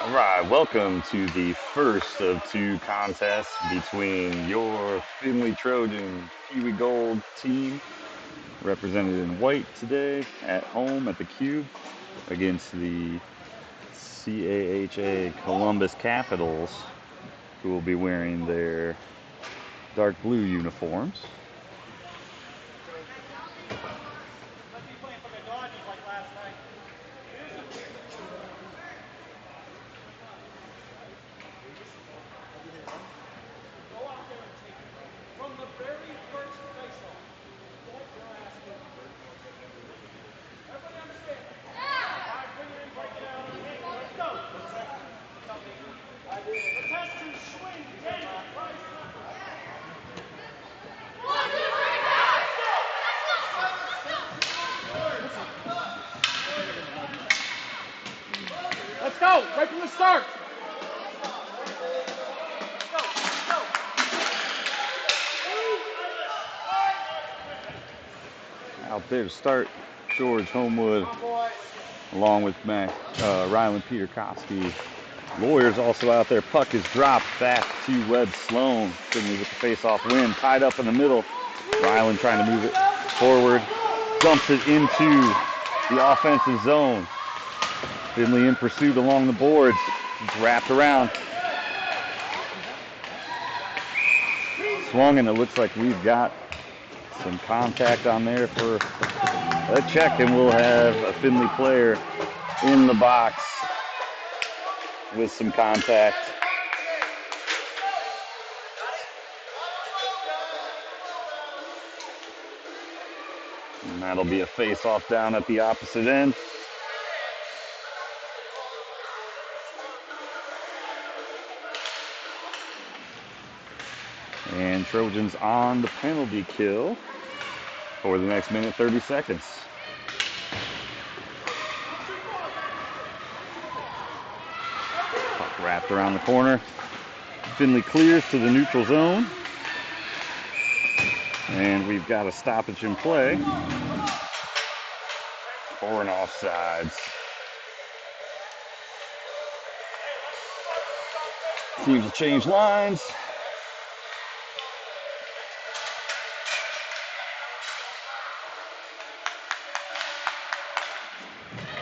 All right, welcome to the first of two contests between your Findlay Trojan Peewee Gold team, represented in white today, at home at the Cube, against the CAHA Columbus Capitals, who will be wearing their dark blue uniforms. Let's go, right from the start. Out there to start, George Homewood, along with Rylan Peterkowski. Lawyers also out there. Puck is dropped back to Webb Sloan. Finley with the face-off win. Tied up in the middle. Rylan trying to move it forward. Dumps it into the offensive zone. Finley in pursuit along the boards. It's wrapped around. Swung, and it looks like we've got some contact on there for a check, and we'll have a Findlay player in the box with some contact. And that'll be a face-off down at the opposite end. And Trojans on the penalty kill for the next minute, 30 seconds. Puck wrapped around the corner. Finley clears to the neutral zone. And we've got a stoppage in play for an offsides. Teams will change lines.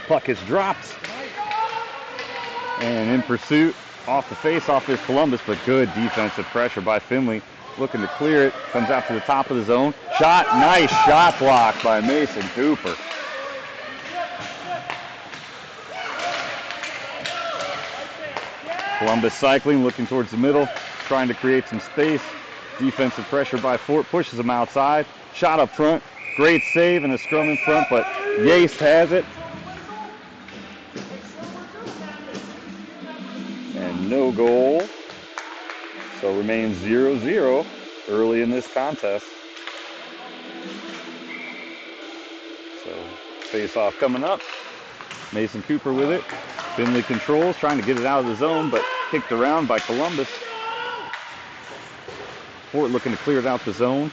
Puck is dropped. And in pursuit, off the face-off is Columbus, but good defensive pressure by Finley. Looking to clear it, comes out to the top of the zone. Shot, nice shot block by Mason Cooper. Columbus cycling, looking towards the middle, trying to create some space. Defensive pressure by Fort, pushes him outside. Shot up front, great save and a scrum in front, but Yace has it. And no goal. So remains 0-0 early in this contest. So face-off coming up. Mason Cooper with it. Finley controls, trying to get it out of the zone, but kicked around by Columbus. Fort looking to clear it out the zone.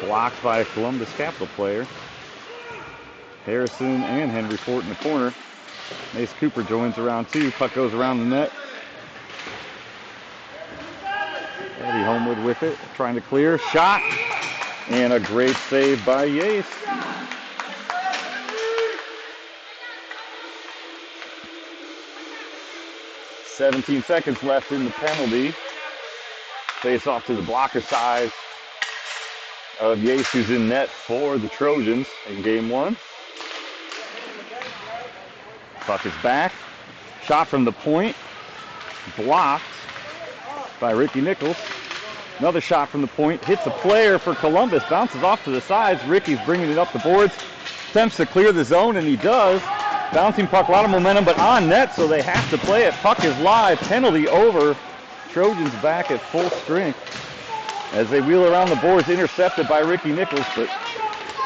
Blocked by a Columbus Capital player. Harrison and Henry Fort in the corner. Mason Cooper joins around two. Puck goes around the net. Eddie Homewood with it, trying to clear. Shot, and a great save by Yace. "17 seconds left in the penalty. Face off to the blocker side of Yace, who's in net for the Trojans in game one. Puck is back. Shot from the point. Blocked by Ricky Nichols. Another shot from the point. Hits a player for Columbus. Bounces off to the sides. Ricky's bringing it up the boards. Attempts to clear the zone, and he does. Bouncing puck, a lot of momentum, but on net, so they have to play it. Puck is live. Penalty over. Trojans back at full strength. As they wheel around the boards, intercepted by Ricky Nichols, but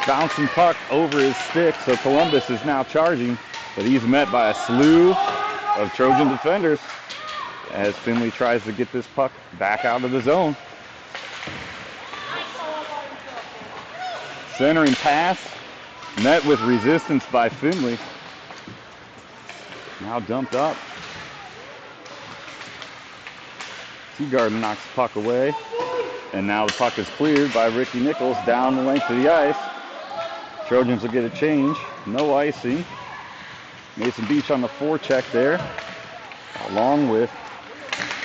bouncing puck over his stick. So Columbus is now charging, but he's met by a slew of Trojan defenders as Finley tries to get this puck back out of the zone. Centering pass, met with resistance by Findlay. Now dumped up Teagarden knocks the puck away. And now the puck is cleared by Ricky Nichols down the length of the ice. Trojans will get a change. No icing. Mason Beach on the forecheck there, along with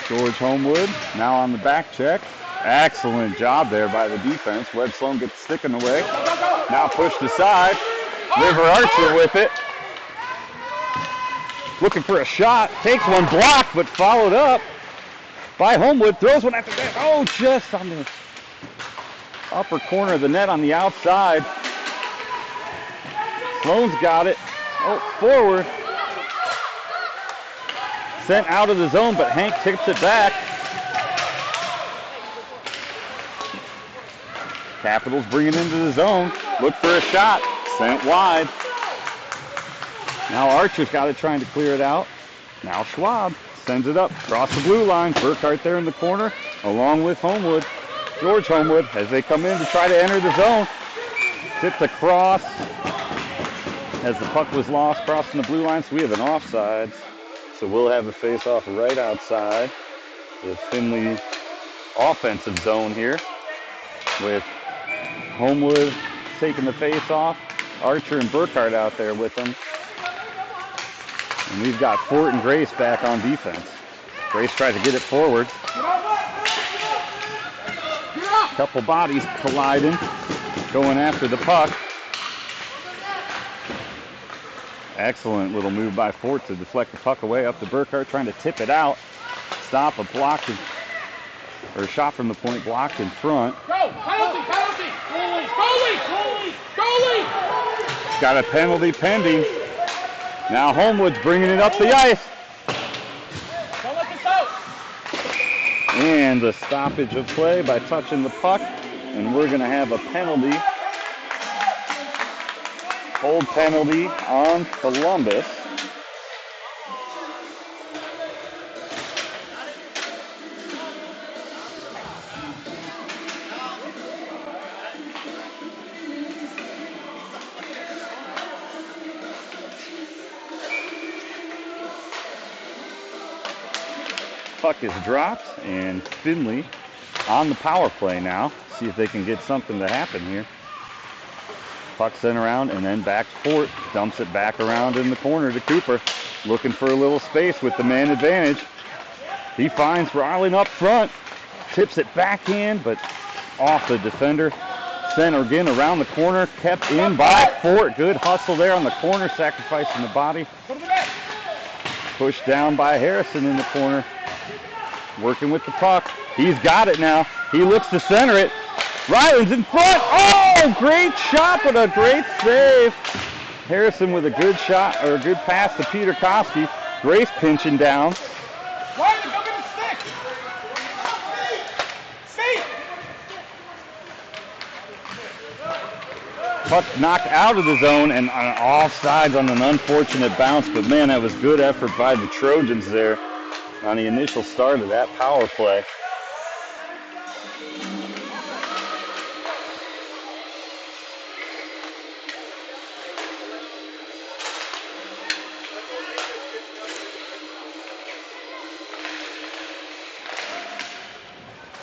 George Homewood. Now on the back check. Excellent job there by the defense. Webb Sloan gets the stick in the way. Now pushed aside. River Archer with it. Looking for a shot. Takes one, blocked, but followed up by Homewood. Throws one after that. Oh, just on the upper corner of the net on the outside. Sloan's got it. Oh, forward. Sent out of the zone, but Hank tips it back. Capitals bring it into the zone. Look for a shot. Sent wide. Now Archer's got it trying to clear it out. Now Schwab sends it up across the blue line. Burkhart there in the corner, along with Homewood. George Homewood as they come in to try to enter the zone. Tipped across as the puck was lost crossing the blue line, so we have an offside. So we'll have a face-off right outside the Findlay offensive zone here with Homewood taking the face-off. Archer and Burkhart out there with them. And we've got Fort and Grace back on defense. Grace tries to get it forward. Couple bodies colliding, going after the puck. Excellent little move by Fort to deflect the puck away up to Burkhart, trying to tip it out. Stop a block, or a shot from the point, blocked in front. Go! Penalty! Penalty! Goalie! Goalie! It's got a penalty pending. Now Homewood's bringing it up the ice. Don't let this out! And a stoppage of play by touching the puck. And we're going to have a penalty. Hold penalty on Columbus. Puck is dropped, and Findlay on the power play now. See if they can get something to happen here. Puck sent around and then back to Fort. Dumps it back around in the corner to Cooper. Looking for a little space with the man advantage. He finds Ryland up front. Tips it backhand, but off the defender. Sent again around the corner. Kept in by Fort. Good hustle there on the corner, sacrificing the body. Pushed down by Harrison in the corner. Working with the puck. He's got it now. He looks to center it. Ryland's in front. Oh, great shot, but a great save. Harrison with a good shot, or a good pass to Peter Koski. Grace pinching down. Ryland, go get the stick! See? Puck knocked out of the zone and offsides on an unfortunate bounce, but man, that was good effort by the Trojans there on the initial start of that power play.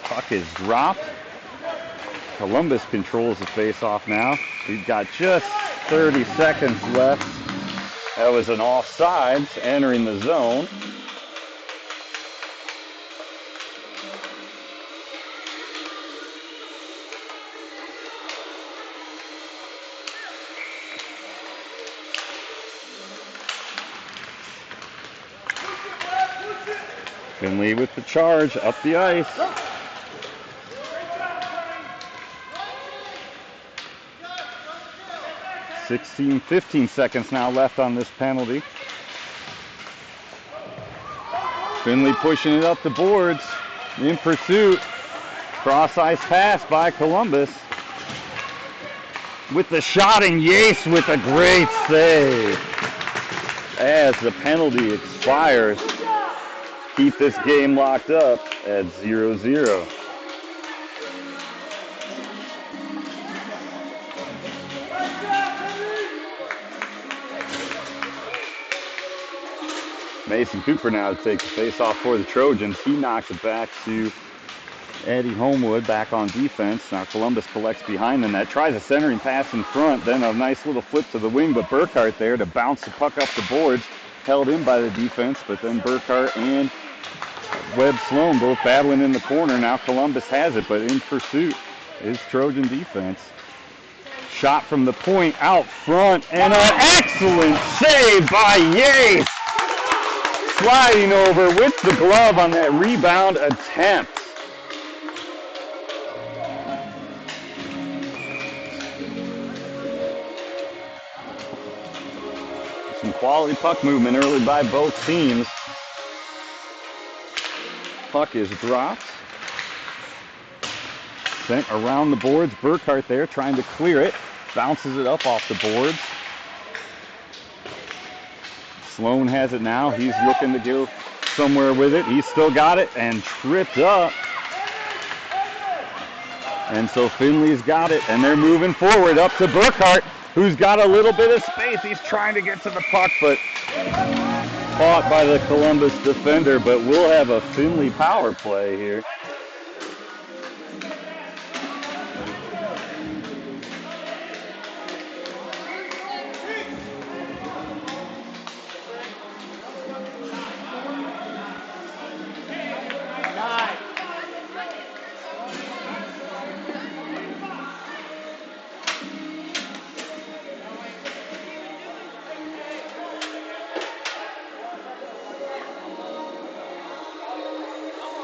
Puck is dropped. Columbus controls the face-off now. We've got just 30 seconds left. That was an offsides entering the zone. Findlay with the charge up the ice. $15 seconds now left on this penalty. Findlay pushing it up the boards in pursuit. Cross ice pass by Columbus. With the shot, and Yace with a great save. As the penalty expires, keep this game locked up at 0-0. Mason Cooper now to take the face-off for the Trojans. He knocks it back to Eddie Homewood back on defense. Now Columbus collects behind the net, tries a centering pass in front, then a nice little flip to the wing, but Burkhart there to bounce the puck up the boards, held in by the defense, but then Burkhart and Webb Sloan both battling in the corner. Now Columbus has it, but in pursuit is Trojan defense. Shot from the point out front, and an excellent save by Yates. Sliding over with the glove on that rebound attempt. Some quality puck movement early by both teams. Puck is dropped. Sent around the boards. Burkhart there trying to clear it. Bounces it up off the boards. Sloan has it now. He's looking to go somewhere with it. He's still got it and tripped up. And so Findlay's got it, and they're moving forward up to Burkhart, who's got a little bit of space. He's trying to get to the puck, but caught by the Columbus defender. But we'll have a Findlay power play here.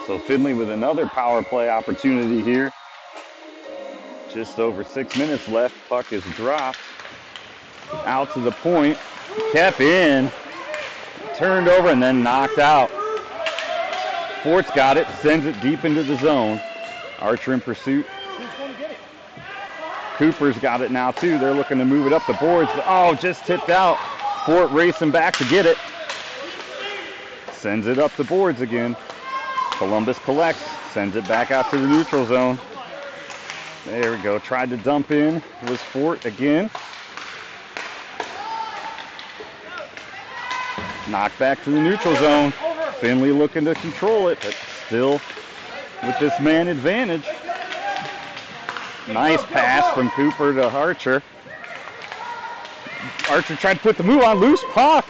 So Findlay with another power play opportunity here. Just over 6 minutes left. Puck is dropped. Out to the point. Kept in. Turned over and then knocked out. Fort's got it. Sends it deep into the zone. Archer in pursuit. Cooper's got it now too. They're looking to move it up the boards. Oh, just tipped out. Fort racing back to get it. Sends it up the boards again. Columbus collects, sends it back out to the neutral zone. There we go. Tried to dump in. Was Fort again. Knocked back to the neutral zone. Findlay looking to control it, but still with this man advantage. Nice pass from Cooper to Archer. Archer tried to put the move on. Loose puck.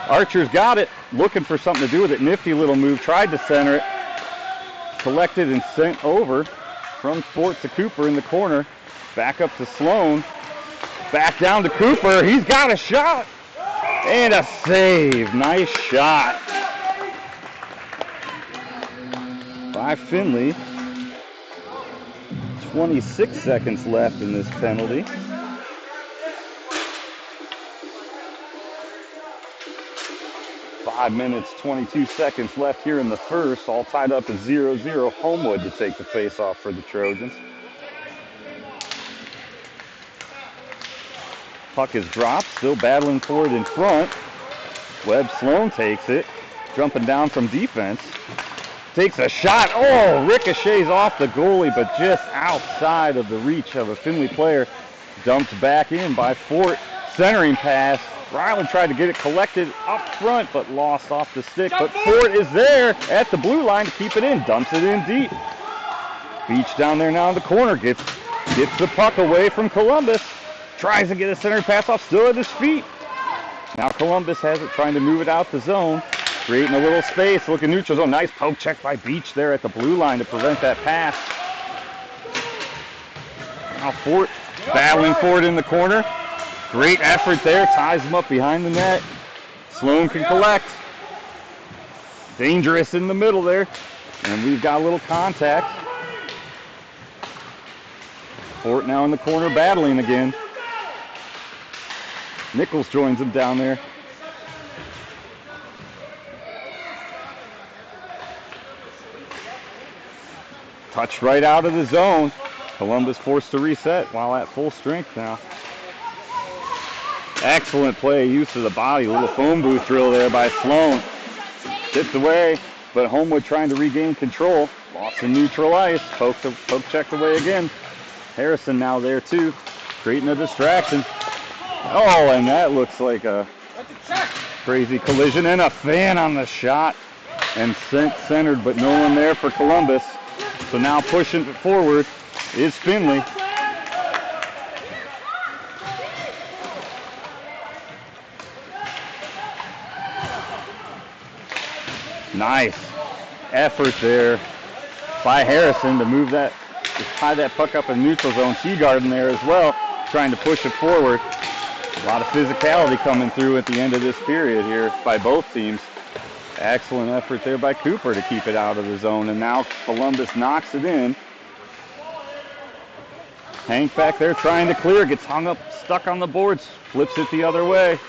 Archer's got it. Looking for something to do with it. Nifty little move. Tried to center it. Collected and sent over from Fort to Cooper in the corner. Back up to Sloan. Back down to Cooper. He's got a shot. And a save. Nice shot by Findlay. 26 seconds left in this penalty. Five minutes, 22 seconds left here in the first. All tied up at 0-0. Homewood to take the face-off for the Trojans. Puck is dropped. Still battling for it in front. Webb Sloan takes it. Jumping down from defense. Takes a shot. Oh, ricochets off the goalie, but just outside of the reach of a Findlay player. Dumped back in by Fort. Centering pass. Ryland tried to get it collected up front, but lost off the stick. But Fort is there at the blue line to keep it in. Dumps it in deep. Beach down there now in the corner. Gets the puck away from Columbus. Tries to get a center pass off, still at his feet. Now Columbus has it, trying to move it out the zone. Creating a little space, looking neutral zone. Nice poke check by Beach there at the blue line to prevent that pass. Now Fort battling for it in the corner. Great effort there, ties him up behind the net. Sloan can collect. Dangerous in the middle there. And we've got a little contact. Fort now in the corner battling again. Nichols joins him down there. Touched right out of the zone. Columbus forced to reset while at full strength now. Excellent play, use of the body. A little phone booth drill there by Sloan. Tipped away, but Homewood trying to regain control. Lost in neutral ice. Poke checked away again. Harrison now there too, creating a distraction. Oh, and that looks like a Crazy collision and a fan on the shot. And centered, but no one there for Columbus. So now pushing forward is Findlay. Nice effort there by Harrison to move that, to tie that puck up in neutral zone. Seagarden there as well, trying to push it forward. A lot of physicality coming through at the end of this period here by both teams. Excellent effort there by Cooper to keep it out of the zone, and now Columbus knocks it in. Hank back there trying to clear, gets hung up, stuck on the boards, flips it the other way.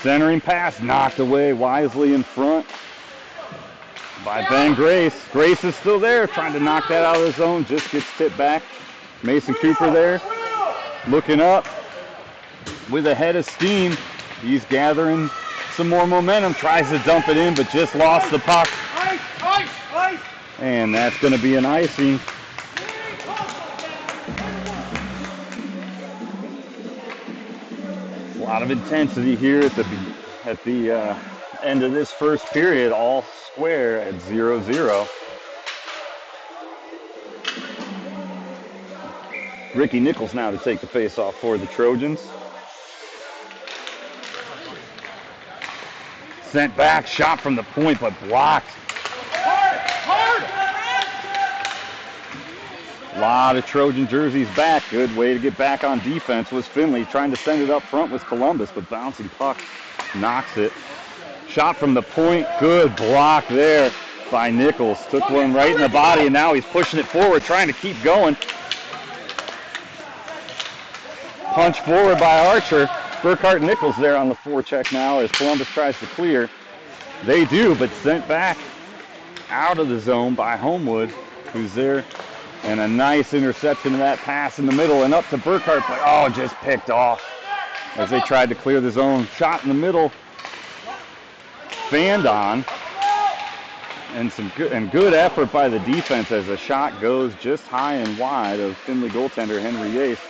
Centering pass knocked away wisely in front by Ben Grace. Grace is still there, trying to knock that out of the zone, just gets tipped back. Mason Cooper there, looking up with a head of steam. He's gathering some more momentum, tries to dump it in, but just lost the puck. And that's going to be an icing. A lot of intensity here at the end of this first period, all square at 0-0. Ricky Nichols now to take the face-off for the Trojans. Sent back, shot from the point, but blocked. A lot of Trojan jerseys back. Good way to get back on defense was Findlay. Trying to send it up front was Columbus, but bouncing puck knocks it. Shot from the point, good block there by Nichols. Took one right in the body, and now he's pushing it forward, trying to keep going. Punch forward by Archer. Burkhart Nichols there on the forecheck now as Columbus tries to clear. They do, but sent back out of the zone by Homewood, who's there. And a nice interception of that pass in the middle and up to Burkhart, but oh, just picked off as they tried to clear the zone. Shot in the middle, fanned on, and some good effort by the defense as the shot goes just high and wide of Findlay goaltender Henry Yates.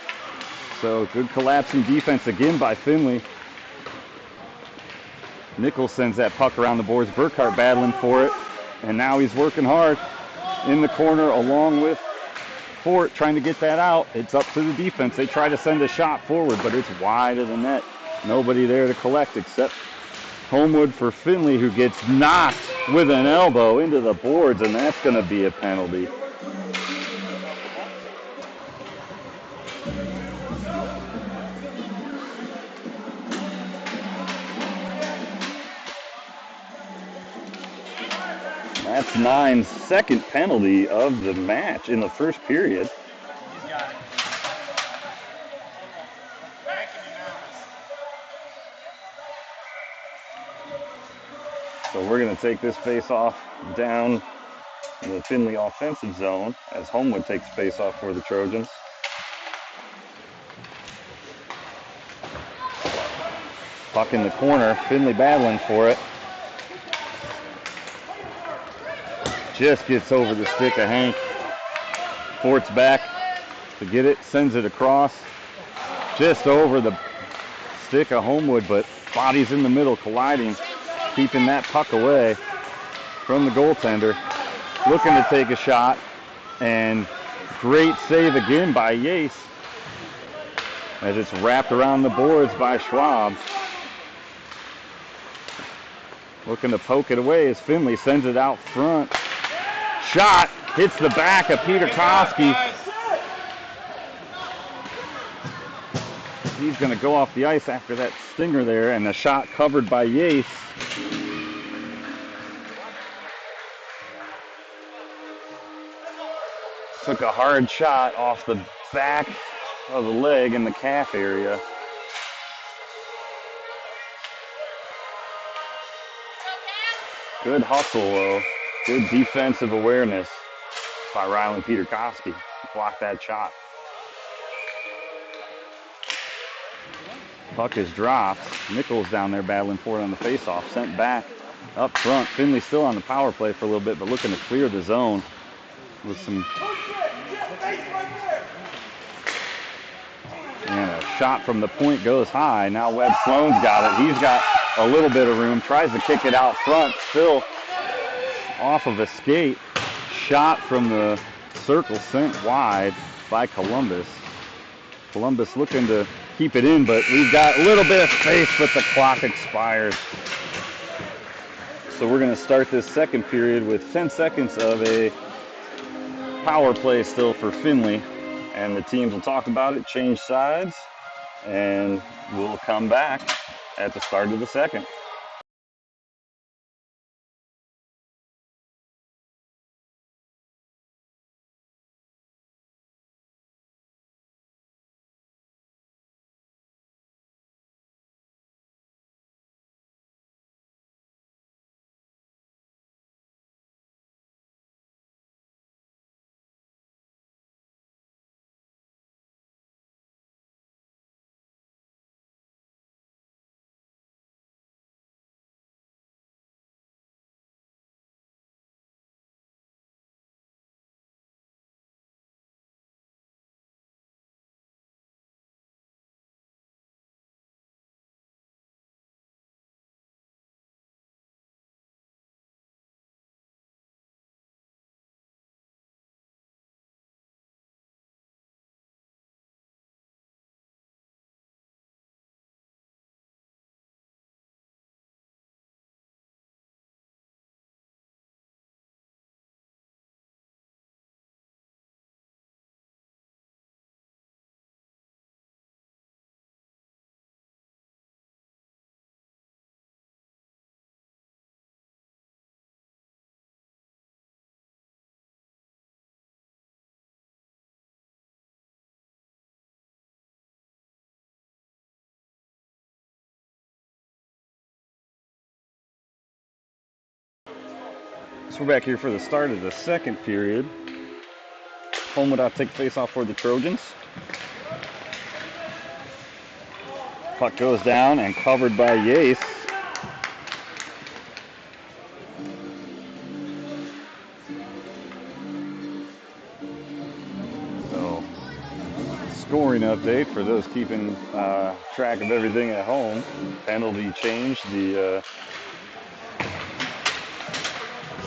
So good collapsing defense again by Findlay. Nichols sends that puck around the boards. Burkhart battling for it, and now he's working hard in the corner along with Fort trying to get that out. It's up to the defense. They try to send a shot forward, but it's wide of the net. Nobody there to collect except Homewood for Findlay, who gets knocked with an elbow into the boards, and that's going to be a penalty. That's Nine's second penalty of the match in the first period. So we're going to take this face-off down in the Findlay offensive zone as Homewood takes face-off for the Trojans. Puck in the corner, Findlay battling for it. Just gets over the stick of Hank. Fort's back to get it, sends it across. Just over the stick of Homewood, but bodies in the middle colliding, keeping that puck away from the goaltender. Looking to take a shot, and great save again by Yates as it's wrapped around the boards by Schwab. Looking to poke it away as Findlay sends it out front. Shot hits the back of Peter Koski. He's going to go off the ice after that stinger there, and the shot covered by Yates. Took a hard shot off the back of the leg in the calf area. Good hustle, though. Good defensive awareness by Rylan Peter Koski. Blocked that shot. Puck is dropped. Nichols down there battling for it on the faceoff. Sent back up front. Findlay still on the power play for a little bit, but looking to clear the zone with some. And a shot from the point goes high. Now Webb Sloan's got it. He's got a little bit of room, tries to kick it out front, still off of a skate. Shot from the circle sent wide by Columbus. Columbus looking to keep it in, but we've got a little bit of space, but the clock expires. So we're going to start this second period with 10 seconds of a power play still for Findlay. And the teams will talk about it, change sides, and we'll come back at the start of the second. So we're back here for the start of the second period. Homewood out to take face off for the Trojans. Puck goes down and covered by Yace. So, scoring update for those keeping track of everything at home. Penalty change. The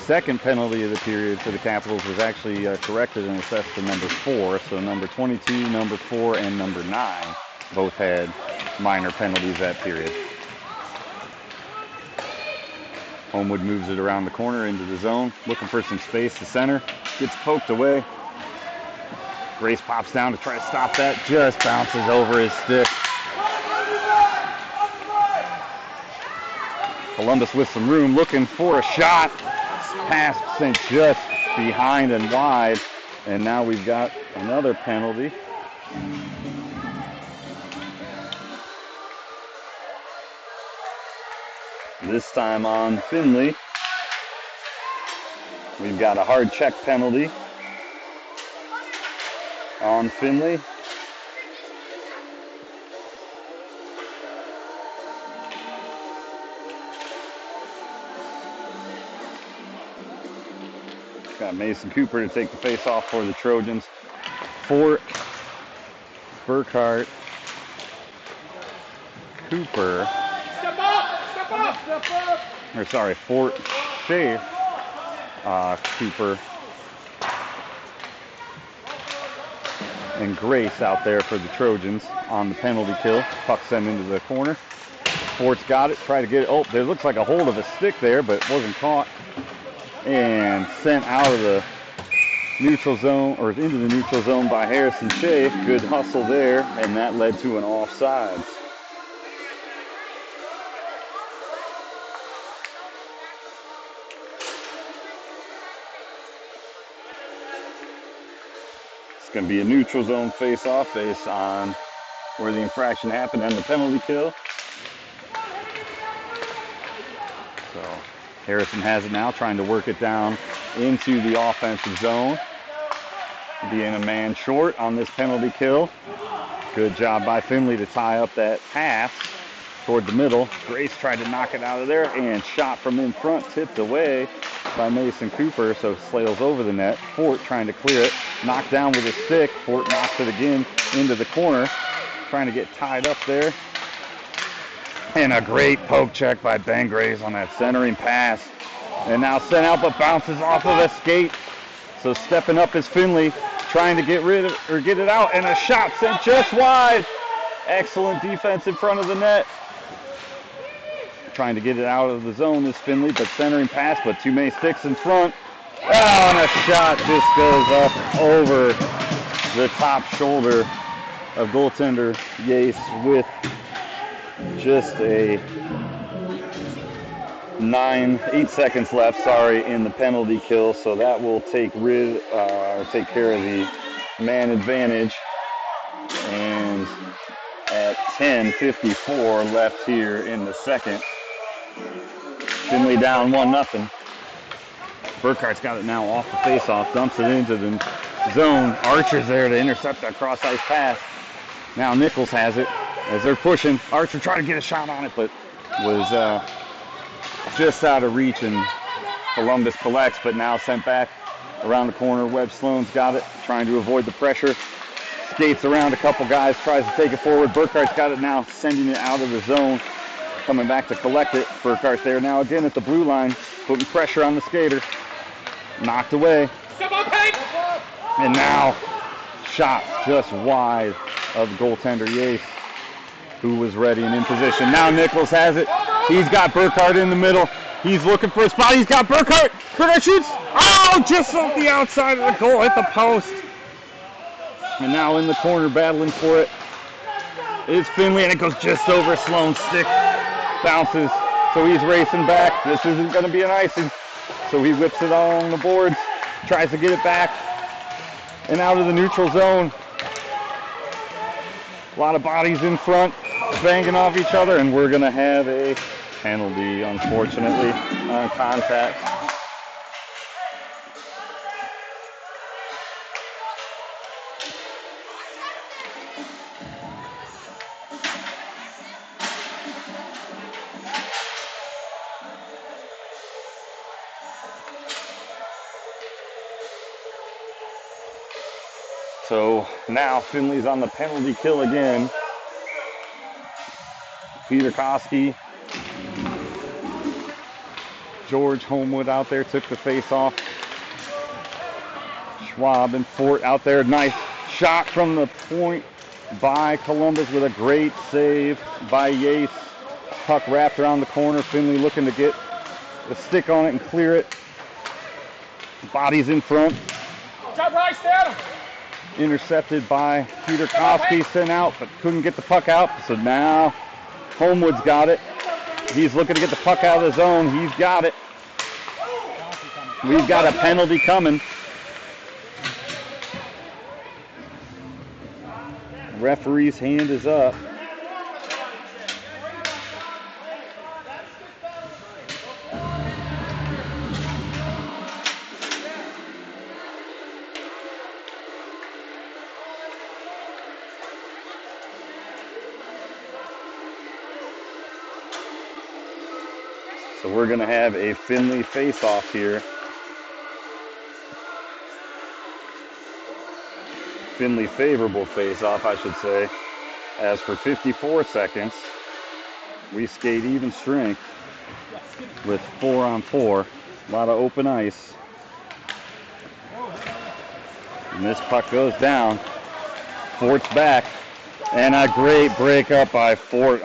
second penalty of the period for the Capitals was actually corrected and assessed to number 4. So number 22, number 4, and number 9 both had minor penalties that period. Homewood moves it around the corner into the zone, looking for some space to center. Gets poked away. Grace pops down to try to stop that. Just bounces over his stick. Columbus with some room, looking for a shot. Pass sent just behind and wide. And now we've got another penalty. This time on Findlay. We've got a hard check penalty on Findlay. Got Mason Cooper to take the face off for the Trojans. Fort, Burkhart, Cooper. Step up! Step up! Step up! Or sorry, Fort, Shea, Cooper, and Grace out there for the Trojans on the penalty kill. Puck sent into the corner. Fort's got it, try to get it. Oh, there looks like a hold of a stick there, but it wasn't caught. And sent out of the neutral zone, or into the neutral zone by Harrison Shea. Good hustle there, and that led to an offsides. It's going to be a neutral zone face-off based on where the infraction happened and the penalty kill. So Harrison has it now, trying to work it down into the offensive zone. Being a man short on this penalty kill. Good job by Findlay to tie up that pass toward the middle. Grace tried to knock it out of there, and shot from in front, tipped away by Mason Cooper, so sails over the net. Fort trying to clear it, knocked down with his stick. Fort knocks it again into the corner, trying to get tied up there. And a great poke check by Ben Graves on that centering pass. And now sent out, but bounces off of a skate. So stepping up is Findlay, trying to get it out, and a shot sent just wide. Excellent defense in front of the net. Trying to get it out of the zone is Findlay, but centering pass, but too many sticks in front. Oh, and a shot just goes up over the top shoulder of goaltender Yates with just 8 seconds left, in the penalty kill. So that will take care of the man advantage. And at 10:54 left here in the second, Findlay down 1-0. Burkhart's got it now off the faceoff, dumps it into the zone. Archer's there to intercept that cross-ice pass. Now Nichols has it as they're pushing. Archer trying to get a shot on it, but was just out of reach, and Columbus collects, but now sent back around the corner. Webb Sloan's got it, trying to avoid the pressure. Skates around a couple guys, tries to take it forward. Burkhart's got it now, sending it out of the zone. Coming back to collect it. Burkhart's there now again at the blue line, putting pressure on the skater. Knocked away. And now shot just wide of goaltender Yates, who was ready and in position. Now Nichols has it. He's got Burkhart in the middle. He's looking for a spot. He's got Burkhart. Burkhart shoots. Oh, just off the outside of the goal, hit the post. And now in the corner battling for it is Findlay, and it goes just over Sloan's stick. Bounces, so he's racing back. This isn't going to be an icing. So he whips it along the boards, tries to get it back, and out of the neutral zone. A lot of bodies in front, banging off each other, and we're going to have a penalty, unfortunately, on contact. So now Findlay's on the penalty kill again. Peter Koski, George Homewood out there, took the face off. Schwab and Fort out there. Nice shot from the point by Columbus with a great save by Yates. Puck wrapped around the corner. Findlay looking to get the stick on it and clear it. Bodies in front. Intercepted by Peter Koski, sent out, but couldn't get the puck out. So now Homewood's got it. He's looking to get the puck out of the zone. He's got it. We've got a penalty coming. Referee's hand is up. So we're going to have a Findlay face-off here. Findlay favorable face-off, I should say. As for 54 seconds, we skate even strength with 4-on-4. A lot of open ice. And this puck goes down. Fort's back. And a great break up by Fort.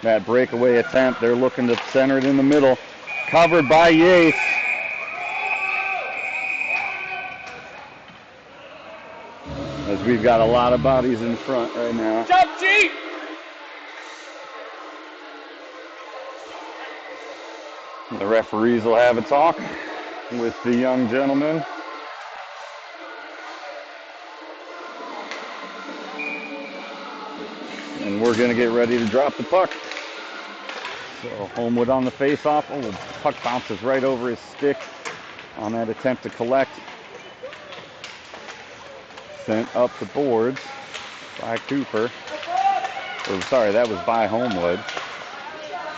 That breakaway attempt, they're looking to center it in the middle. Covered by Yates. As we've got a lot of bodies in front right now. Jump, G! The referees will have a talk with the young gentleman. And we're going to get ready to drop the puck. So Homewood on the face-off. Oh, the puck bounces right over his stick on that attempt to collect. Sent up the boards by Cooper. Or, sorry, that was by Homewood.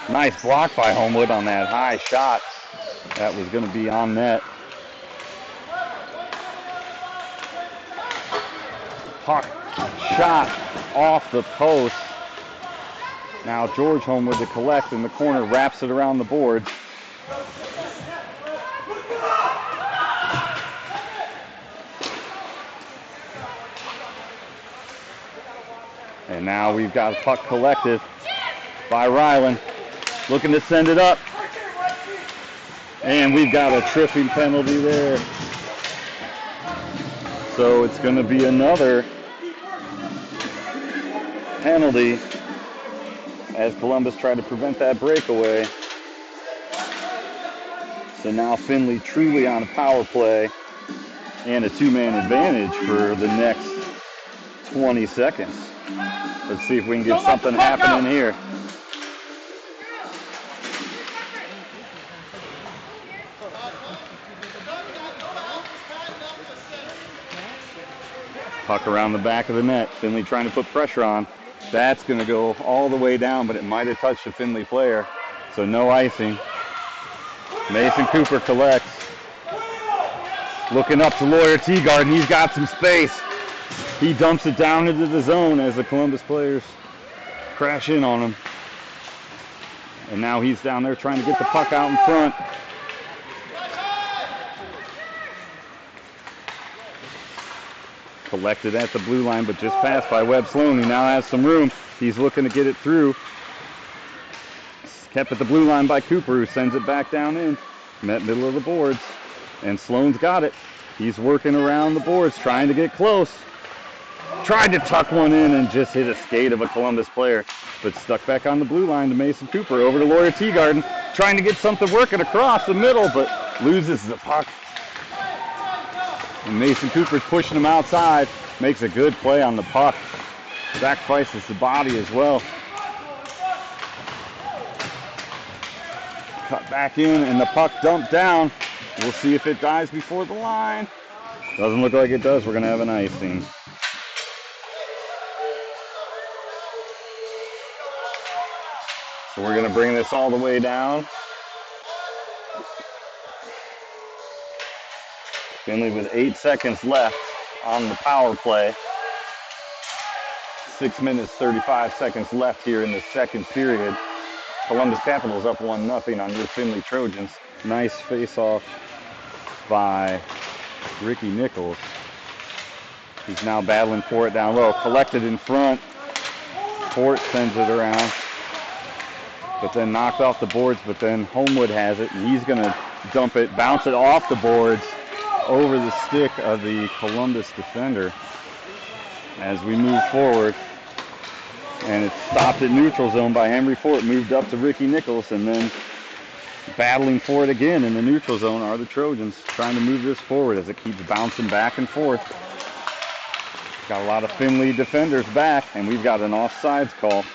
Nice block by Homewood on that high shot. That was going to be on net. Puck shot off the post. Now George Homewood to collect in the corner, wraps it around the board. And now we've got a puck collected by Ryland, looking to send it up. And we've got a tripping penalty there. So it's going to be another penalty as Columbus tried to prevent that breakaway. So now Findlay truly on a power play and a two-man advantage for the next 20 seconds. Let's see if we can get something happening here. Puck around the back of the net. Findlay trying to put pressure on. That's going to go all the way down, but it might have touched a Findlay player. So no icing. Mason Cooper collects. Looking up to Lawyer Teagarden. He's got some space. He dumps it down into the zone as the Columbus players crash in on him. And now he's down there trying to get the puck out in front. Collected at the blue line, but just passed by Webb Sloan. He now has some room. He's looking to get it through. Kept at the blue line by Cooper, who sends it back down in. Met middle of the boards. And Sloan's got it. He's working around the boards, trying to get close. Tried to tuck one in and just hit a skate of a Columbus player, but stuck back on the blue line to Mason Cooper. Over to Lawyer Teagarden, trying to get something working across the middle, but loses the puck. And Mason Cooper's pushing him outside. Makes a good play on the puck. Sacrifices the body as well. Cut back in and the puck dumped down. We'll see if it dies before the line. Doesn't look like it does. We're going to have an icing. So we're going to bring this all the way down. Findlay with 8 seconds left on the power play. 6 minutes, 35 seconds left here in the second period. Columbus Capitals up 1-0 on your Findlay Trojans. Nice face-off by Ricky Nichols. He's now battling for it down low. Collected in front. Fort sends it around. But then knocked off the boards, but then Homewood has it, and he's going to dump it, bounce it off the boards, over the stick of the Columbus defender as we move forward. And it's stopped at neutral zone by Henry Fort, moved up to Ricky Nichols, and then battling for it again in the neutral zone are the Trojans, trying to move this forward as it keeps bouncing back and forth. Got a lot of Findlay defenders back, and we've got an offsides call.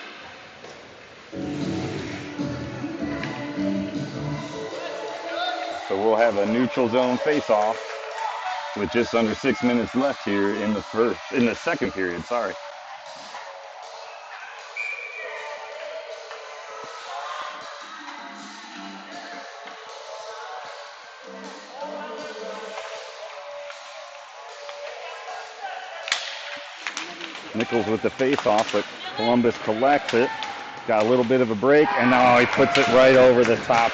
So we'll have a neutral zone face-off with just under 6 minutes left here in the second period, sorry. Nichols with the face-off, but Columbus collects it. Got a little bit of a break, and now he puts it right over the top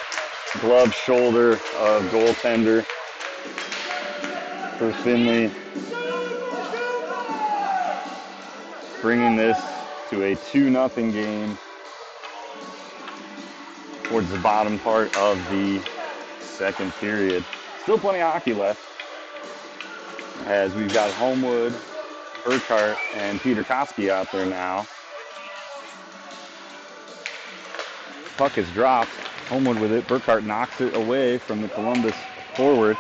glove shoulder of goaltender for Findlay, bringing this to a 2-0 game towards the bottom part of the second period. Still plenty of hockey left as we've got Homewood, Burkhart, and Peter Koski out there now. Puck is dropped. Homewood with it. Burkhart knocks it away from the Columbus forward.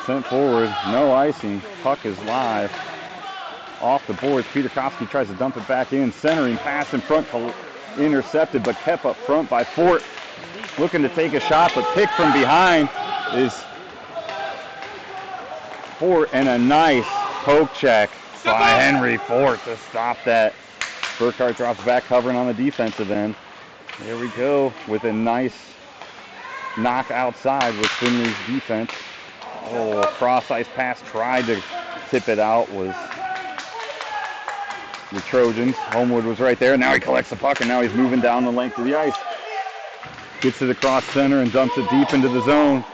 Sent forward. No icing. Puck is live. Off the boards. Peter Koski tries to dump it back in. Centering pass in front. Intercepted, but kept up front by Fort. Looking to take a shot, but picked from behind is Fort, and a nice poke check by Henry Fort to stop that. Burkhart drops back, covering on the defensive end. There we go with a nice knock outside with Findlay's defense. Oh, a cross-ice pass, tried to tip it out, was the Trojans. Homewood was right there. Now he collects the puck, and now he's moving down the length of the ice. Gets it across center and dumps it deep into the zone.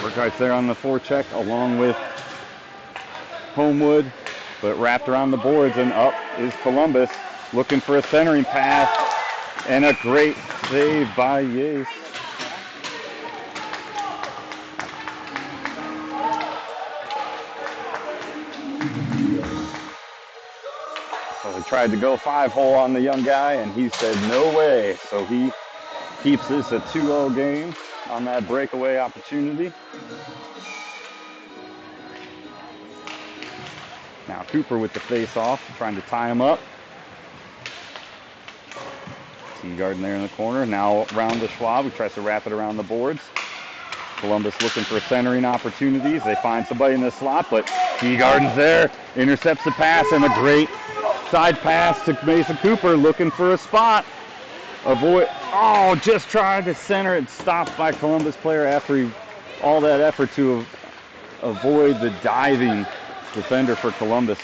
Burkhart's there on the forecheck along with Homewood, but wrapped around the boards, and up is Columbus looking for a centering pass, and a great save by Yates. So he tried to go 5-hole on the young guy, and he said no way. So he keeps this a 2-0 game on that breakaway opportunity. Now Cooper with the face-off, trying to tie him up. Teagarden there in the corner. Now around to Schwab, who tries to wrap it around the boards. Columbus looking for centering opportunities. They find somebody in the slot, but Teagarden's there, intercepts the pass, and a great side pass to Mason Cooper, looking for a spot. Just tried to center it, stopped by Columbus player after all that effort to avoid the diving defender for Columbus.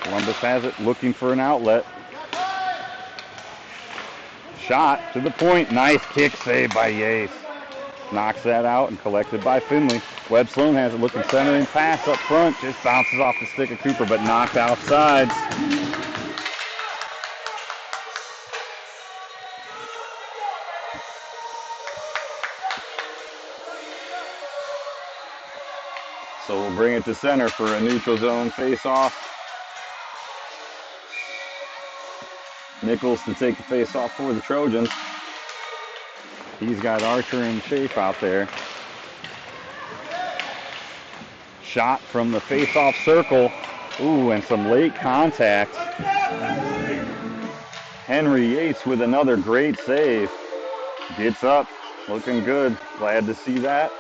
Columbus has it, looking for an outlet. Shot to the point, nice kick save by Yates. Knocks that out and collected by Findlay. Webb Sloan has it, looking centering pass up front, just bounces off the stick of Cooper, but knocked outside. So we'll bring it to center for a neutral zone face-off. Nichols to take the face-off for the Trojans. He's got Archer and Schaaf out there. Shot from the face-off circle. Ooh, and some late contact. Henry Yates with another great save. Gets up, looking good. Glad to see that.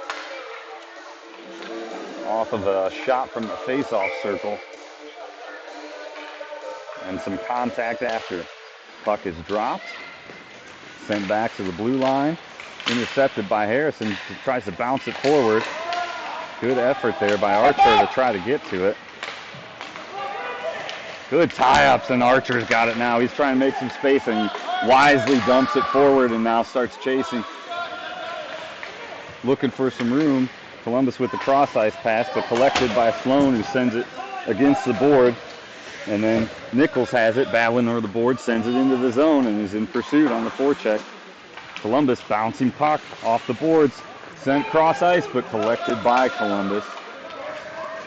Off of a shot from the face-off circle. And some contact after. Puck is dropped. Sent back to the blue line. Intercepted by Harrison, who tries to bounce it forward. Good effort there by Archer to try to get to it. Good tie-ups, and Archer's got it now. He's trying to make some space, and he wisely dumps it forward and now starts chasing. Looking for some room. Columbus with the cross-ice pass, but collected by Sloan, who sends it against the board. And then Nichols has it, battling over the board, sends it into the zone, and is in pursuit on the forecheck. Columbus bouncing puck off the boards, sent cross-ice, but collected by Columbus.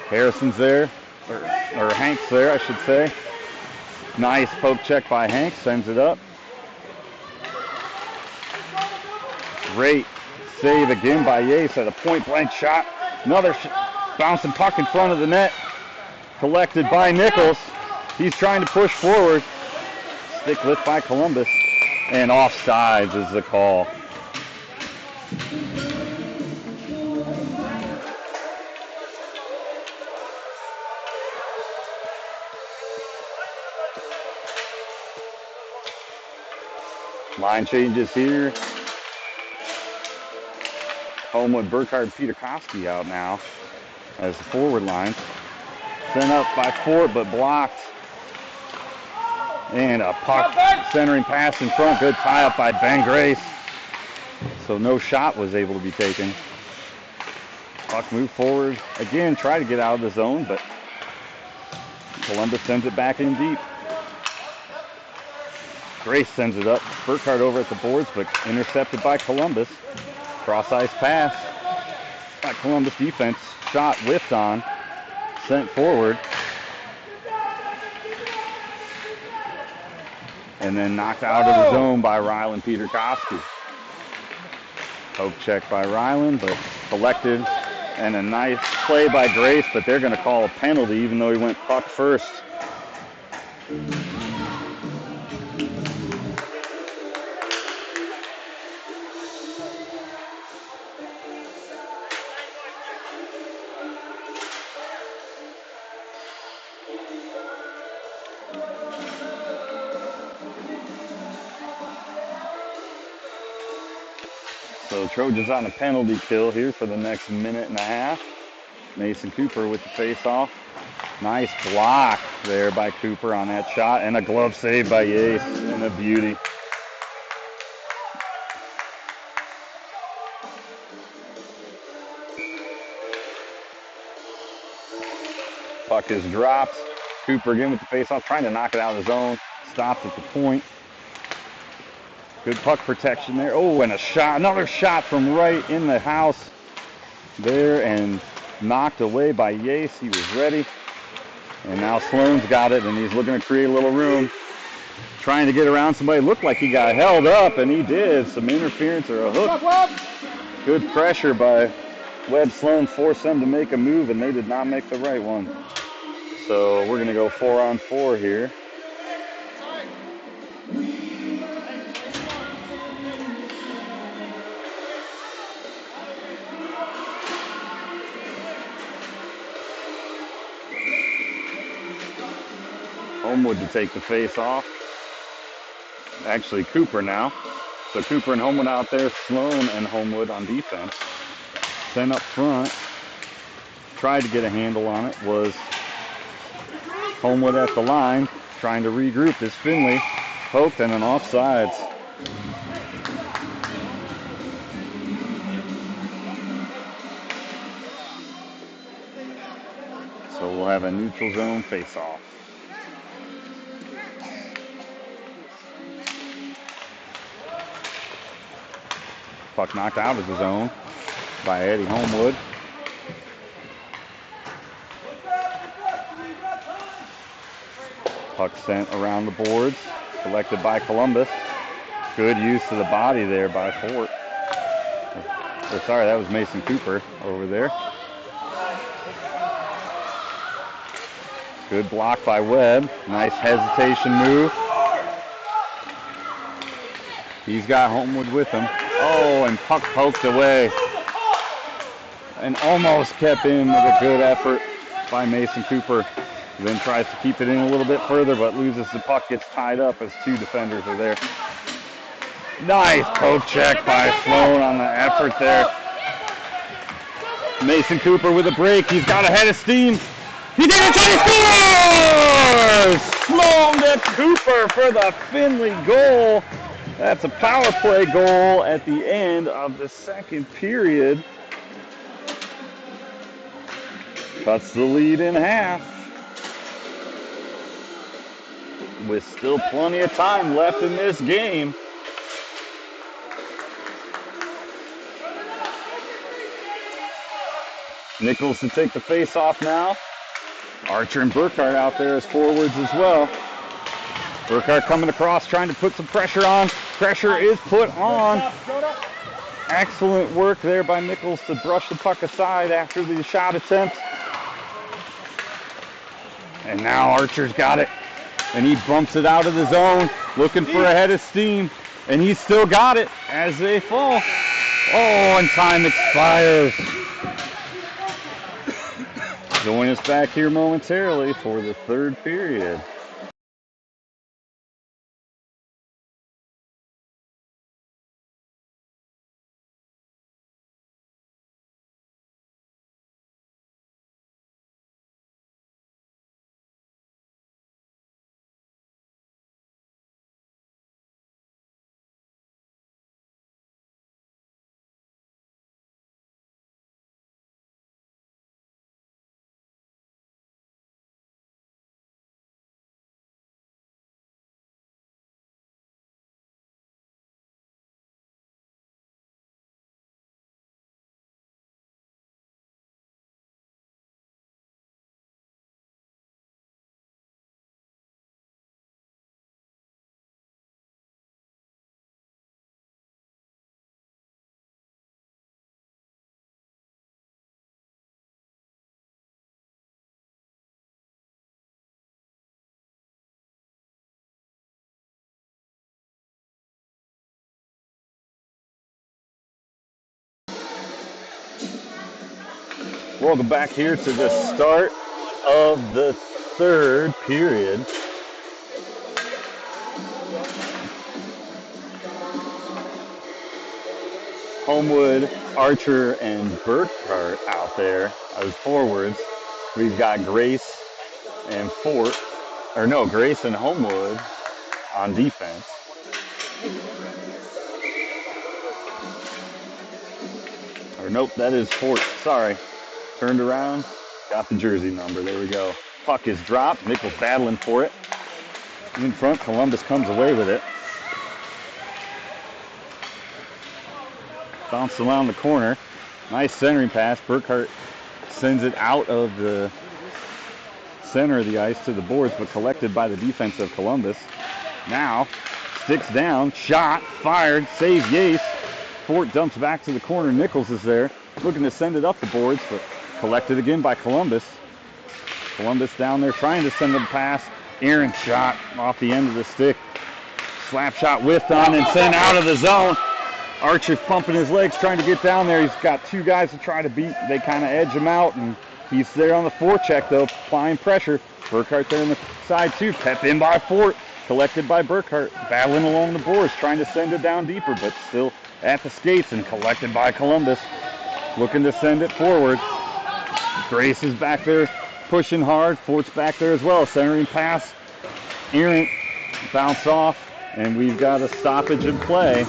Harrison's there, or Hank's there, I should say. Nice poke check by Hank, sends it up. Great save again by Yates at a point-blank shot. Another bouncing puck in front of the net, collected by Nichols. He's trying to push forward. Stick lift by Columbus. And offsides is the call. Line changes here. Homewood, Burkhardt, Peterkowski out now as the forward line. Sent up by Fort, but blocked. And a puck centering pass in front. Good tie-up by Ben Grace. So no shot was able to be taken. Puck moved forward. Again, try to get out of the zone, but Columbus sends it back in deep. Grace sends it up. Burkhardt over at the boards, but intercepted by Columbus. Cross-ice pass. Got Columbus defense. Shot whipped on. Sent forward. And then knocked out of the zone by Ryland Peterkowski. Poke check by Ryland, but collected. And a nice play by Grace, but they're going to call a penalty even though he went puck first. So Trojans on a penalty kill here for the next minute and a half. Mason Cooper with the face-off. Nice block there by Cooper on that shot, and a glove save by Yates, and a beauty. Puck is dropped. Cooper again with the face-off, trying to knock it out of his own. Stops at the point. Good puck protection there. Oh, and a shot, another shot from right in the house there, and knocked away by Yates. He was ready. And now Sloan's got it, and he's looking to create a little room. Trying to get around somebody. Looked like he got held up, and he did. Some interference or a hook. Good pressure by Webb. Sloan forced them to make a move, and they did not make the right one. So we're going to go 4-on-4 here. Homewood to take the face off. Actually, Cooper now. So Cooper and Homewood out there. Sloan and Homewood on defense. Then up front, tried to get a handle on it, was Homewood at the line, trying to regroup. This Findlay poked and an offsides. So we'll have a neutral zone face-off. Puck knocked out of the zone by Eddie Homewood. Puck sent around the boards, collected by Columbus. Good use of the body there by Fort. Or sorry, that was Mason Cooper over there. Good block by Webb. Nice hesitation move. He's got Homewood with him. Oh, and puck poked away. And almost kept in with a good effort by Mason Cooper. Then tries to keep it in a little bit further, but loses the puck, gets tied up as two defenders are there. Nice poke check by Sloan on the effort there. Mason Cooper with a break. He's got a head of steam. He did it, he scores! Sloan to Cooper for the Findlay goal. That's a power play goal at the end of the second period. Cuts the lead in half. With still plenty of time left in this game. Nichols to take the face off now. Archer and Burkhart out there as forwards as well. Burkhart coming across, trying to put some pressure on. Pressure is put on. Excellent work there by Nichols to brush the puck aside after the shot attempt. And now Archer's got it. And he bumps it out of the zone, looking for a head of steam. And he's still got it as they fall. Oh, and time expires. Join us back here momentarily for the third period. Welcome back here to the start of the third period. Homewood, Archer, and Burkhart out there as forwards. We've got Grace and Grace and Homewood on defense. Or nope, that is Fort. Sorry. Turned around, got the jersey number. There we go. Puck is dropped. Nichols battling for it. In front, Columbus comes away with it. Bounced around the corner. Nice centering pass. Burkhart sends it out of the center of the ice to the boards, but collected by the defense of Columbus. Now, sticks down, shot, fired, saves Yates. Fort dumps back to the corner. Nichols is there, looking to send it up the boards, but collected again by Columbus. Columbus down there trying to send the pass. Aaron shot off the end of the stick. Slap shot whiffed on and sent out of the zone. Archer's pumping his legs trying to get down there. He's got two guys to try to beat. They kind of edge him out, and he's there on the forecheck though, applying pressure. Burkhart there on the side too. Kept in by Fort. Collected by Burkhart. Battling along the boards, trying to send it down deeper, but still at the skates and collected by Columbus. Looking to send it forward. Grace is back there pushing hard. Fort's back there as well. Centering pass. Aaron bounce off, and we've got a stoppage in play.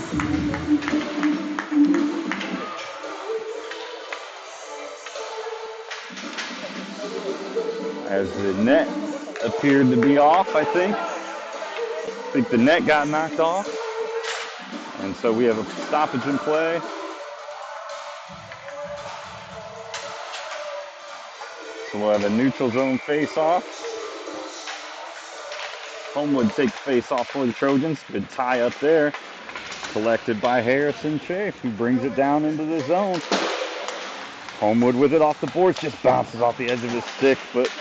As the net appeared to be off, I think. I think the net got knocked off. And so we have a stoppage in play. So we'll have a neutral zone face-off. Homewood takes face-off for the Trojans. Good tie up there. Collected by Harrison Chafe, who brings it down into the zone. Homewood with it off the boards, just bounces off the edge of his stick, but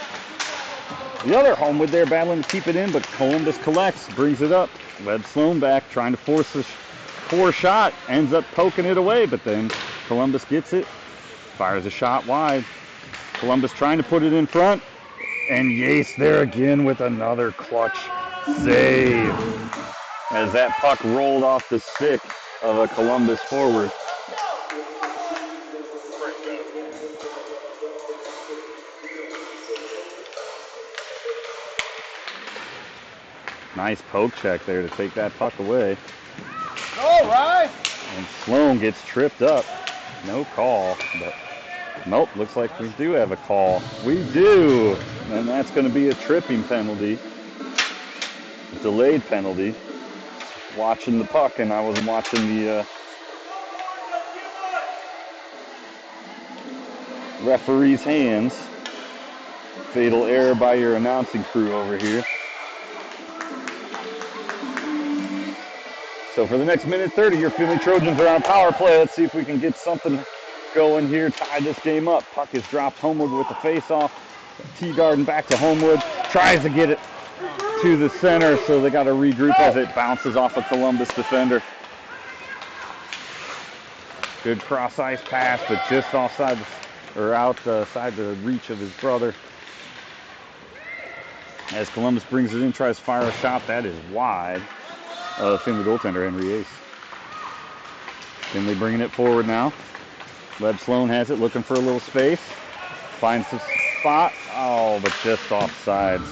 the other Homewood there battling to keep it in, but Columbus collects, brings it up. Led Sloan back, trying to force a poor shot, ends up poking it away, but then Columbus gets it, fires a shot wide. Columbus trying to put it in front, and Yates there again with another clutch save as that puck rolled off the stick of a Columbus forward. Nice poke check there to take that puck away. All right. And Sloan gets tripped up. No call, but nope, looks like we do have a call. We do, and that's going to be a tripping penalty. A delayed penalty. Watching the puck, and I was watching the referee's hands. Fatal error by your announcing crew over here. So for the next minute 30, your Findlay Trojans are on power play. Let's see if we can get something going here, tie this game up. Puck is dropped. Homewood with the face-off. Teagarden back to Homewood. Tries to get it to the center, so they got to regroup as it bounces off a Columbus defender. Good cross-ice pass, but just outside the reach of his brother. As Columbus brings it in, tries to fire a shot. That is wide. Findlay goaltender, Henry Ace. Findlay bringing it forward now. Leb Sloan has it, looking for a little space. Finds the spot. Oh, but just off sides.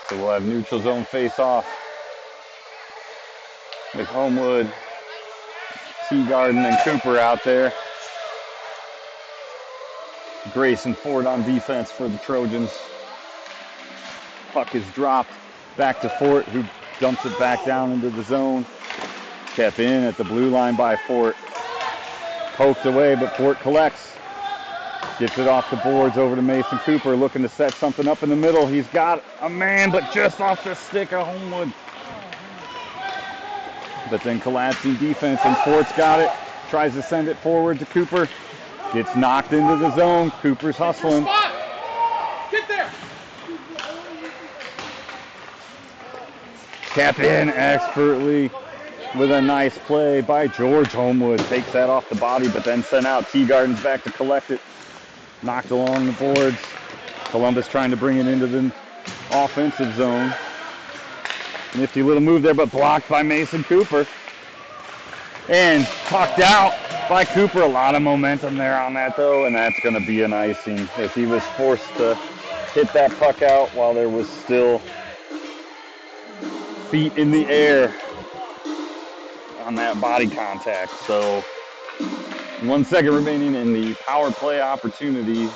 So we'll have neutral zone face off with Homewood, Teagarden, and Cooper out there. Grace and Ford on defense for the Trojans. Puck is dropped back to Fort, who dumps it back down into the zone. Kept in at the blue line by Fort. Poked away, but Fort collects. Gets it off the boards over to Mason Cooper, looking to set something up in the middle. He's got a man, but just off the stick of Homewood. But then collapsing defense, and Fort's got it. Tries to send it forward to Cooper. Gets knocked into the zone. Cooper's hustling. Get there. Kept in expertly with a nice play by George Homewood. Takes that off the body, but then sent out. Teagarden's back to collect it. Knocked along the boards. Columbus trying to bring it into the offensive zone. Nifty little move there, but blocked by Mason Cooper. And tucked out by Cooper. A lot of momentum there on that, though, and that's going to be an icing as he was forced to hit that puck out while there was still feet in the air on that body contact. So 1 second remaining in the power play opportunity.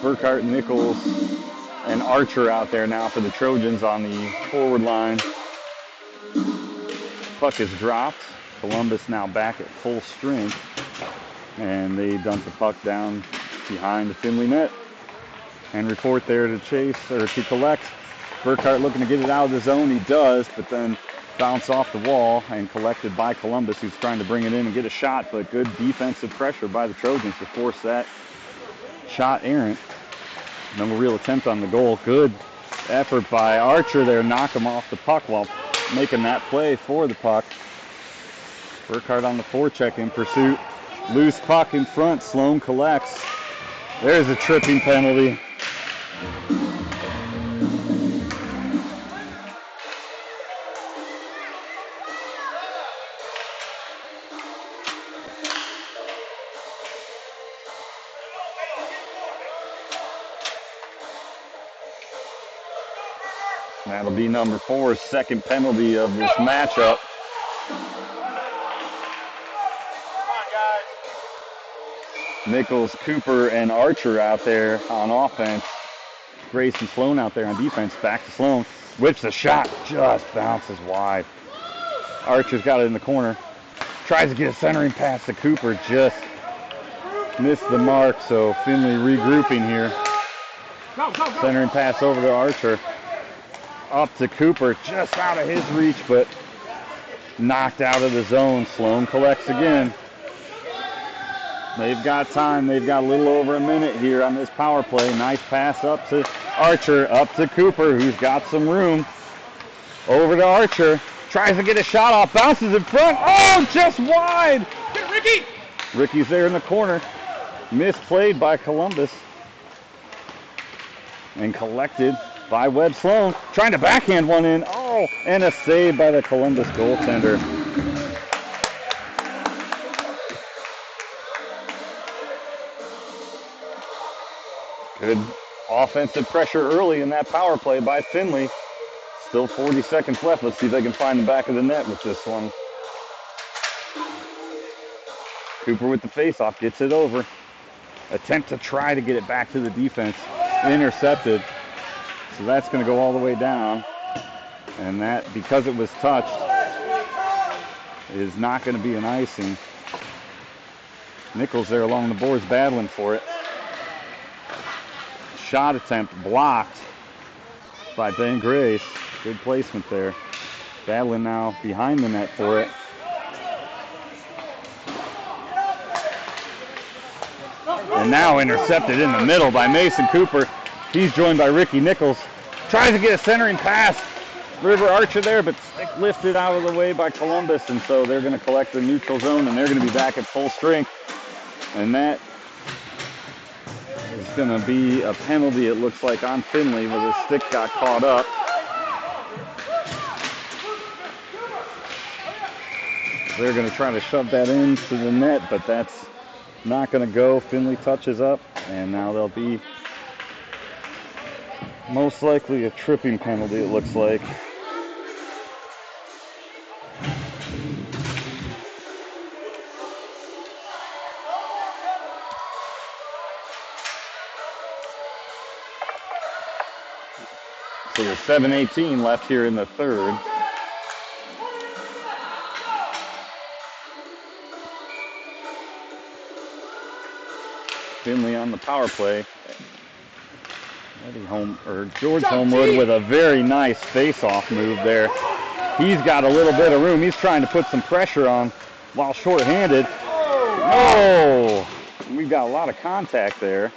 Burkhart, Nichols, and Archer out there now for the Trojans on the forward line. Puck is dropped. Columbus now back at full strength, and they dump the puck down behind the Findlay net. Henry Fort there to chase, or to collect. Burkhart looking to get it out of the zone. He does, but then bounce off the wall and collected by Columbus, who's trying to bring it in and get a shot, but good defensive pressure by the Trojans to force that shot errant. No real attempt on the goal. Good effort by Archer there, knock him off the puck while making that play for the puck. Burkhart on the forecheck in pursuit. Loose puck in front. Sloan collects. There's a tripping penalty. That'll be number 4's second penalty of this matchup. Nichols, Cooper, and Archer out there on offense. Grayson Sloan out there on defense. Back to Sloan, whips the shot, just bounces wide. Archer's got it in the corner. Tries to get a centering pass to Cooper, just missed the mark, so Findlay regrouping here. Centering pass over to Archer. Up to Cooper, just out of his reach, but knocked out of the zone. Sloan collects again. They've got time. They've got a little over a minute here on this power play. Nice pass up to Archer, up to Cooper, who's got some room. Over to Archer. Tries to get a shot off, bounces in front. Oh, just wide. Get Ricky. Ricky's there in the corner. Misplayed by Columbus. And collected by Webb Sloan. Trying to backhand one in. Oh, and a save by the Columbus goaltender. Good offensive pressure early in that power play by Findlay. Still 40 seconds left. Let's see if they can find the back of the net with this one. Cooper with the faceoff, gets it over. Attempt to try to get it back to the defense. Intercepted. So that's going to go all the way down. And that, because it was touched, is not going to be an icing. Nichols there along the boards battling for it. Shot attempt blocked by Ben Grace. Good placement there. Battling now behind the net for it. And now intercepted in the middle by Mason Cooper. He's joined by Ricky Nichols. Tries to get a centering pass. River Archer there, but stick lifted out of the way by Columbus. And so they're going to collect the neutral zone, and they're going to be back at full strength. And that is going to be a penalty, it looks like, on Findlay, where the stick got caught up. They're going to try to shove that into the net, but that's not going to go. Findlay touches up, and now there'll be most likely a tripping penalty, it looks like. So there's 7:18 left here in the third. Findlay on the power play. George Homewood with a very nice face-off move there. He's got a little bit of room. He's trying to put some pressure on while short-handed. Oh! We've got a lot of contact there.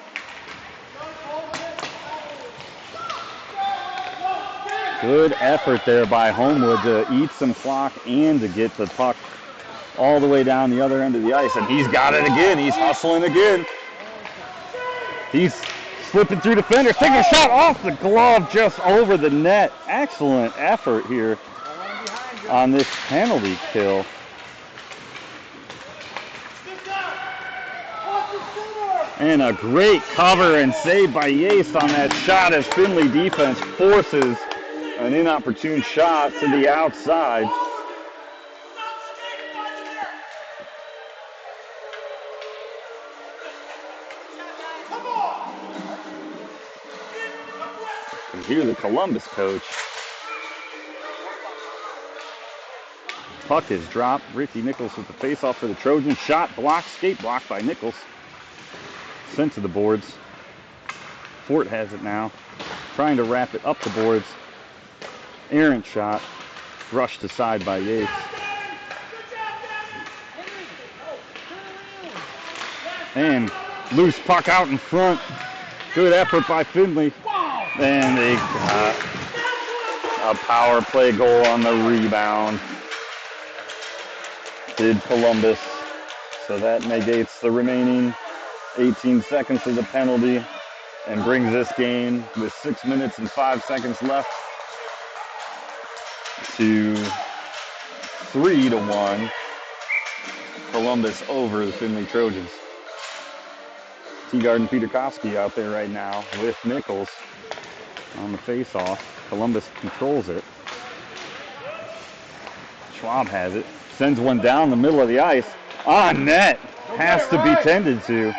Good effort there by Homewood to eat some clock and to get the puck all the way down the other end of the ice. And he's got it again. He's hustling again. He's slipping through defenders, taking a shot off the glove, just over the net. Excellent effort here on this penalty kill. And a great cover and save by Yates on that shot as Findlay defense forces an inopportune shot to the outside. And here's the Columbus coach. Puck is dropped. Ricky Nichols with the face-off for the Trojans. Shot blocked, skate blocked by Nichols. Sent to the boards. Fort has it now. Trying to wrap it up the boards. Errant shot. Brushed aside by Yates. And loose puck out in front. Good effort by Findlay. And they got a power play goal on the rebound. Did Columbus. So that negates the remaining 18 seconds of the penalty and brings this game with 6 minutes and 5 seconds left to 3-1. Columbus over the Findlay Trojans. Teagard and Peterkowski out there right now with Nichols on the face-off. Columbus controls it. Schwab has it. Sends one down the middle of the ice. On net. Has to be tended to.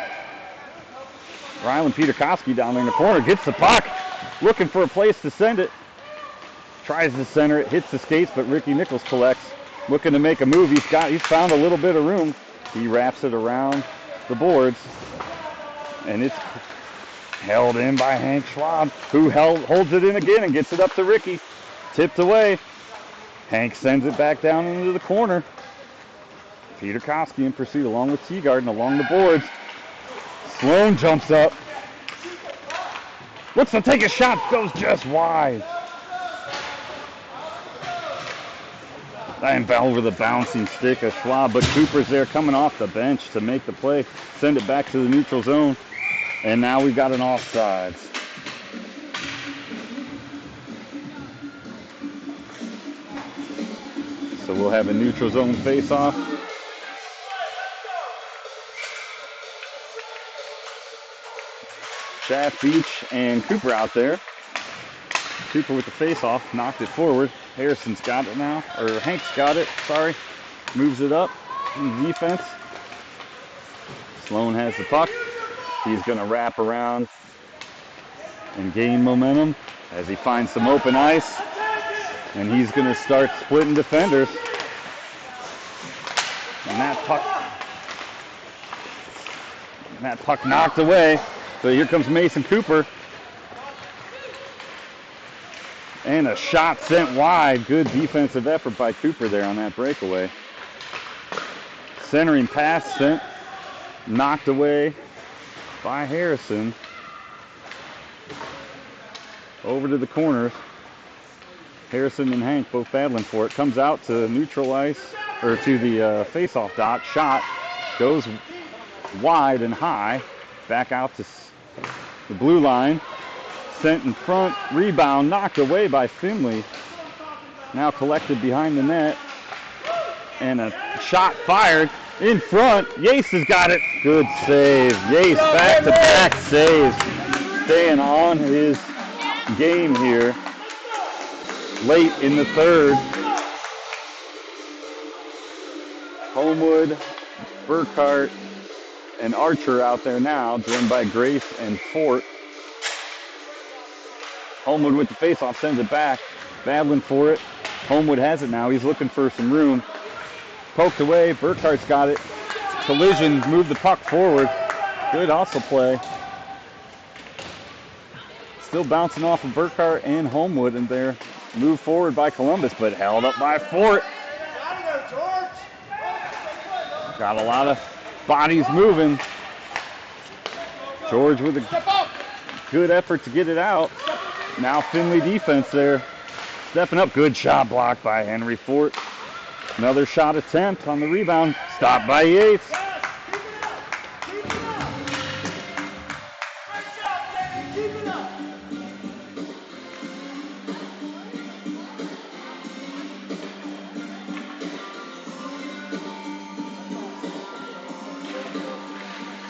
Rylan Peterkowski down there in the corner. Gets the puck. Looking for a place to send it. Tries to center it. Hits the skates, but Ricky Nichols collects. Looking to make a move. He's found a little bit of room. He wraps it around the boards. And it's held in by Hank Schwab, who holds it in again and gets it up to Ricky. Tipped away. Hank sends it back down into the corner. Peterkowski in pursuit along with Teagard and along the boards. Sloan jumps up. Looks to take a shot, goes just wide. And over the bouncing stick of Schwab, but Cooper's there coming off the bench to make the play. Send it back to the neutral zone. And now we've got an offsides. So we'll have a neutral zone face-off. Shaft, Beach, and Cooper out there. Cooper with the face-off, knocked it forward. Harrison's got it now, or Hank's got it, sorry. Moves it up in defense. Sloan has the puck. He's going to wrap around and gain momentum as he finds some open ice. And he's going to start splitting defenders. And that puck knocked away. So here comes Mason Cooper. And a shot sent wide. Good defensive effort by Cooper there on that breakaway. Centering pass sent, knocked away by Harrison. Over to the corners. Harrison and Hank both battling for it. Comes out to neutral ice, or to the face-off dot. Shot goes wide and high. Back out to the blue line. Sent in front. Rebound knocked away by Findlay. Now collected behind the net. And a shot fired in front. Yates has got it. Good save. Yates back-to-back saves. Staying on his game here. Late in the third. Homewood, Burkhart, and Archer out there now, joined by Grace and Fort. Homewood with the face-off sends it back. Battling for it. Homewood has it now. He's looking for some room. Poked away. Burkhart's got it. Collision. Moved the puck forward. Good hustle play. Still bouncing off of Burkhart and Homewood, and they're moved forward by Columbus, but held up by Fort. Got a lot of bodies moving. George with a good effort to get it out. Now Findlay defense there. Stepping up. Good shot blocked by Henry Fort. Another shot attempt on the rebound. Stopped by Yates.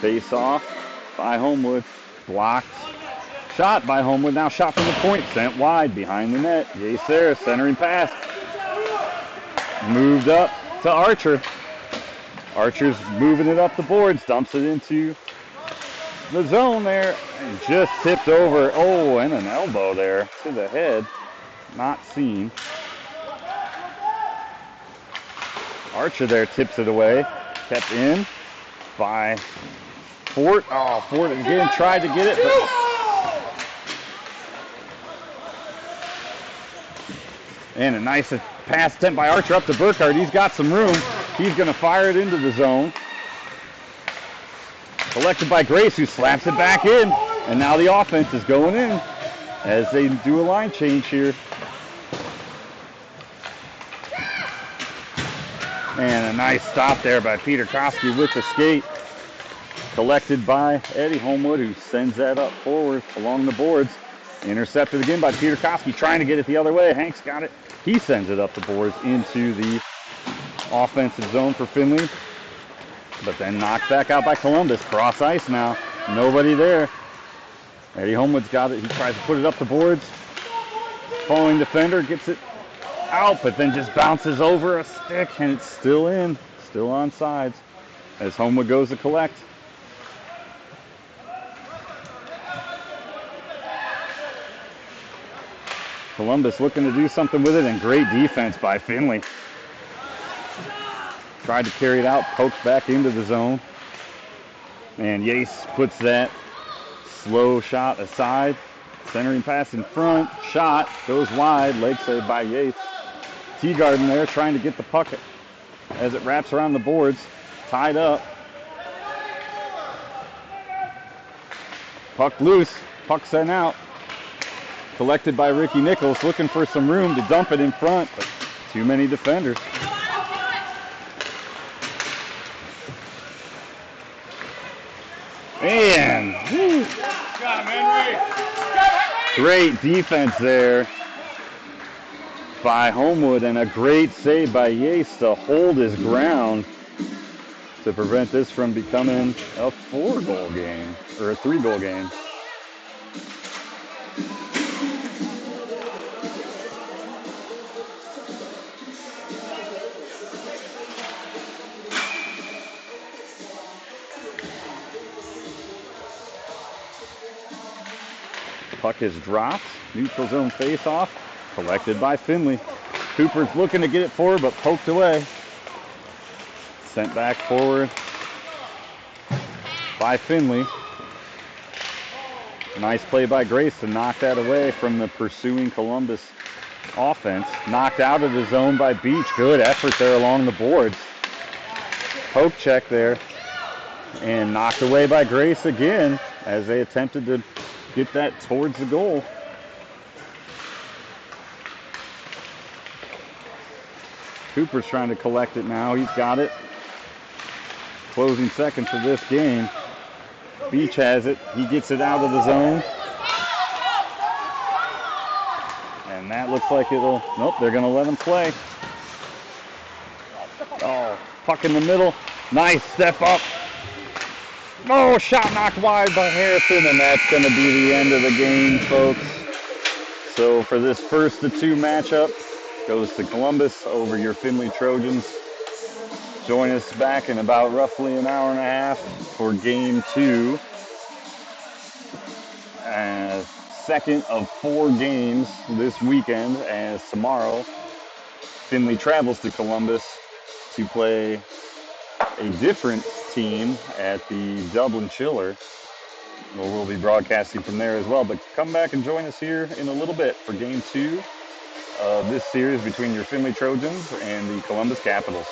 Face off by Homewood. Blocked. Shot by Homewood. Now shot from the point. Sent wide behind the net. Yace there. Centering pass. Moved up to Archer. Archer's moving it up the boards. Dumps it into the zone there. And just tipped over. Oh, and an elbow there to the head. Not seen. Archer there tips it away. Kept in by Fort. Oh, Fort again tried to get it, but and a nice pass attempt by Archer up to Burkhardt. He's got some room. He's going to fire it into the zone. Collected by Grace, who slaps it back in. And now the offense is going in as they do a line change here. And a nice stop there by Peter Koski with the skate. Collected by Eddie Homewood, who sends that up forward along the boards. Intercepted again by Peter Koski, trying to get it the other way. Hank's got it. He sends it up the boards into the offensive zone for Findlay. But then knocked back out by Columbus. Cross ice now. Nobody there. Eddie Homewood's got it. He tries to put it up the boards. Following defender gets it out, but then just bounces over a stick, and it's still in. Still on sides as Homewood goes to collect. Columbus looking to do something with it, and great defense by Findlay. Tried to carry it out, poked back into the zone. And Yace puts that slow shot aside. Centering pass in front. Shot goes wide. Leg saved by Yace. Teagarden there trying to get the puck as it wraps around the boards. Tied up. Puck loose. Puck sent out. Collected by Ricky Nichols, looking for some room to dump it in front, but too many defenders. And woo, great defense there by Homewood, and a great save by Yace to hold his ground to prevent this from becoming a 4-goal game, or a 3-goal game. Puck is dropped. Neutral zone face-off. Collected by Findlay. Cooper's looking to get it forward, but poked away. Sent back forward by Findlay. Nice play by Grace to knock that away from the pursuing Columbus offense. Knocked out of the zone by Beach. Good effort there along the boards. Poke check there. And knocked away by Grace again as they attempted to get that towards the goal. Cooper's trying to collect it now. He's got it. Closing seconds of this game. Beach has it. He gets it out of the zone. And that looks like it'll... Nope, they're going to let him play. Oh, puck in the middle. Nice step up. Oh, shot knocked wide by Harrison, and that's going to be the end of the game, folks. So for this first of 2 matchup, goes to Columbus over your Findlay Trojans. Join us back in about roughly an hour and a half for game 2. Second of 4 games this weekend, as tomorrow Findlay travels to Columbus to play a different team at the Dublin Chiller. We'll be broadcasting from there as well, but come back and join us here in a little bit for game 2 of this series between your Findlay Trojans and the Columbus Capitals.